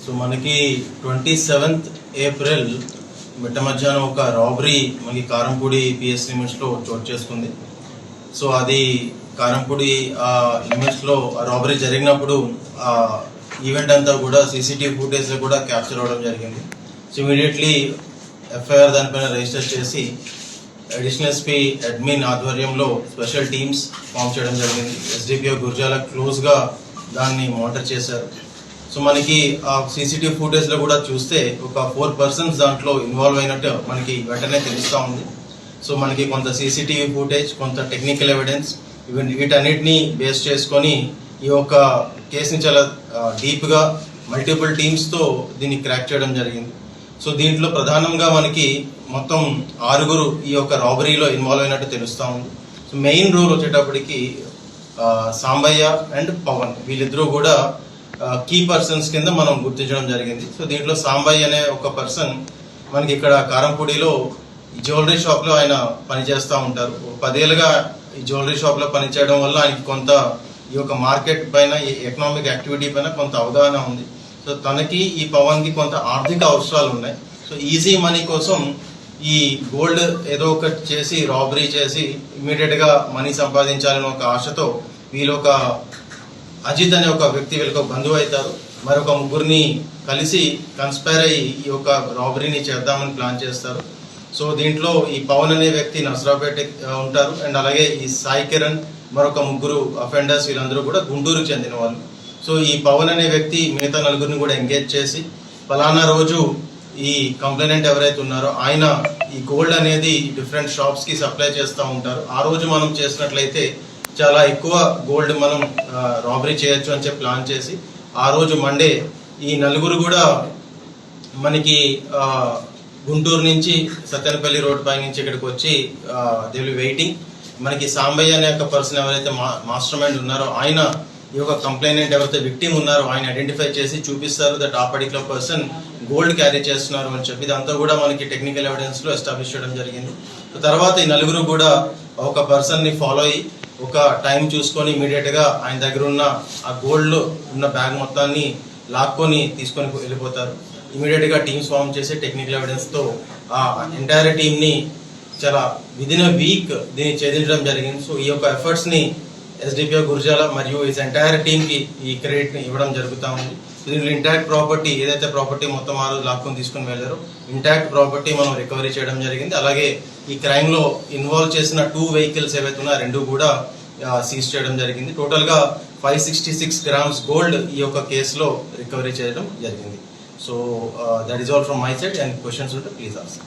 So మనకి 27th April మిట్ట మధ్యాహ్నం ఒక రాబరీ మనకి కారంపూడి పిఎస్ లిమిట్స్ లో చోటు చేసుకుంది. సో అది కారంపూడి లిమిట్స్ లో రాబరీ జరిగినప్పుడు ఆ ఈవెంట్ అంతా కూడా సీసీటీవీ ఫుటేజ్ లో కూడా క్యాప్చర్ అవ్వడం జరిగింది. సో ఇమీడియట్లీ ఎఫ్ఐఆర్ దానిపైన రిజిస్టర్ చేసి అడిషనల్ ఎస్పీ అడ్మిన్ ఆధ్వర్యంలో స్పెషల్ టీమ్స్ ఫామ్ చేయడం జరిగింది. ఎస్డిపిఓ గుర్జాల క్లోజ్ గా దాన్ని మానిటర్ చేశారు. సో మనకి ఆ సీసీటీవీ ఫుటేజ్ లో కూడా చూస్తే ఒక 4 persons దాంట్లో ఇన్వాల్వ్ అయినట్టు మనకి వెంటనే తెలుస్తా ఉంది. సో మనకి కొంత సీసీటీవీ ఫుటేజ్, కొంత టెక్నికల్ ఎవిడెన్స్, వీటన్నిటిని బేస్ చేసుకొని ఈ యొక్క కేసుని చాలా డీప్ గా మల్టిపుల్ టీమ్స్ తో దీన్ని క్రాక్ చేయడం జరిగింది. సో దీంట్లో ప్రధానంగా మనకి మొత్తం 6 ఈ యొక్క రాబరీలో ఇన్వాల్వ్ అయినట్టు తెలుస్తా ఉంది. సో మెయిన్ రోల్ వచ్చేటప్పటికి సాంబయ్య అండ్ పవన్, వీళ్ళిద్దరూ కూడా కీ పర్సన్స్ కింద మనం గుర్తించడం జరిగింది. సో దీంట్లో సాంబయ్య అనే ఒక పర్సన్ మనకి ఇక్కడ కారంపూడిలో జ్యువెలరీ షాప్ లో ఆయన పనిచేస్తూ ఉంటారు. 10 ఏళ్ళుగా ఈ జ్యువెలరీ షాప్ లో పనిచేయడం వల్ల ఆయనకి కొంత ఈ యొక్క మార్కెట్ పైన, ఈ ఎకనామిక్ యాక్టివిటీ పైన కొంత అవగాహన ఉంది. సో తనకి ఈ పవన్ కి కొంత ఆర్థిక అవసరాలు ఉన్నాయి. సో ఈజీ మనీ కోసం ఈ గోల్డ్ ఏదో ఒకటి చేసి రాబరీ చేసి ఇమీడియట్ గా మనీ సంపాదించాలని ఒక ఆశతో వీళ్ళు ఒక అజిత్ అనే ఒక వ్యక్తి వీళ్ళకి బంధువు అవుతారు. మరొక 3 కలిసి కన్స్పైర్ అయ్యి ఈ యొక్క రాబరీని చేద్దామని ప్లాన్ చేస్తారు. సో దీంట్లో ఈ పవన్ అనే వ్యక్తి నసరాపేట ఉంటారు, అండ్ అలాగే ఈ సాయి కిరణ్ మరొక 3 అఫెండర్స్ వీళ్ళందరూ కూడా గుంటూరుకు చెందిన వాళ్ళు. సో ఈ పవన్ అనే వ్యక్తి మిగతా 4 కూడా ఎంగేజ్ చేసి ఫలానా రోజు ఈ కంప్లైనెంట్ ఎవరైతే ఉన్నారో ఆయన ఈ గోల్డ్ అనేది డిఫరెంట్ షాప్స్ కి సప్లై చేస్తూ ఉంటారు. ఆ రోజు మనం చేసినట్లయితే చాలా ఎక్కువ గోల్డ్ మనం రాబరీ చేయొచ్చు అని చెప్పి ప్లాన్ చేసి ఆ రోజు మండే ఈ 4 కూడా మనకి గుంటూరు నుంచి సత్తెనపల్లి రోడ్ పై నుంచి ఇక్కడికి వచ్చి దే విల్ వెయిటింగ్. మనకి సాంబయ్య అనే ఒక పర్సన్ ఎవరైతే మాస్టర్ మైండ్ ఉన్నారో ఆయన ఈ యొక్క కంప్లైనెంట్ ఎవరైతే విక్టిమ్ ఉన్నారో ఆయన ఐడెంటిఫై చేసి చూపిస్తారు దట్ ఆ పర్టికులర్ పర్సన్ గోల్డ్ క్యారీ చేస్తున్నారు అని చెప్పి ఇదంతా కూడా మనకి టెక్నికల్ ఎవిడెన్స్ లో ఎస్టాబ్లిష్ చేయడం జరిగింది. తర్వాత ఈ 4 కూడా ఒక పర్సన్ ని ఫాలో అయ్యి ఒక టైం చూసుకొని ఇమీడియట్ గా ఆయన దగ్గర ఉన్న ఆ గోల్డ్ లో ఉన్న బ్యాగ్ మొత్తాన్ని లాక్కొని తీసుకొని వెళ్ళిపోతారు. ఇమీడియట్ గా టీమ్స్ ఫామ్ చేసి టెక్నికల్ ఎవిడెన్స్ తో ఆ ఎంటైర్ టీమ్ ని చాలా విదిన్ అ వీక్ దీన్ని ఛేదించడం జరిగింది. సో ఈ యొక్క ఎఫర్ట్స్ ని ఎస్డిపిఓ గుర్జాల మరియు ఈ ఎంటైర్ టీమ్ కి ఈ క్రెడిట్ ని ఇవ్వడం జరుగుతా ఉంది. దీనిలో ఇంటాక్ట్ ప్రాపర్టీ ఏదైతే ప్రాపర్టీ మొత్తం ఆ రోజు లాక్కొని తీసుకుని వెళ్ళారో ఇంటాక్ట్ ప్రాపర్టీ మనం రికవరీ చేయడం జరిగింది. అలాగే ఈ క్రైమ్ లో ఇన్వాల్వ్ చేసిన 2 vehicles ఏవైతే ఉన్నాయో 2 కూడా సీజ్ చేయడం జరిగింది. టోటల్ గా 566 grams గోల్డ్ ఈ యొక్క కేసులో రికవరీ చేయడం జరిగింది. So that is all from my side. And questions ఉంటే ప్లీజ్ ఆస్క్.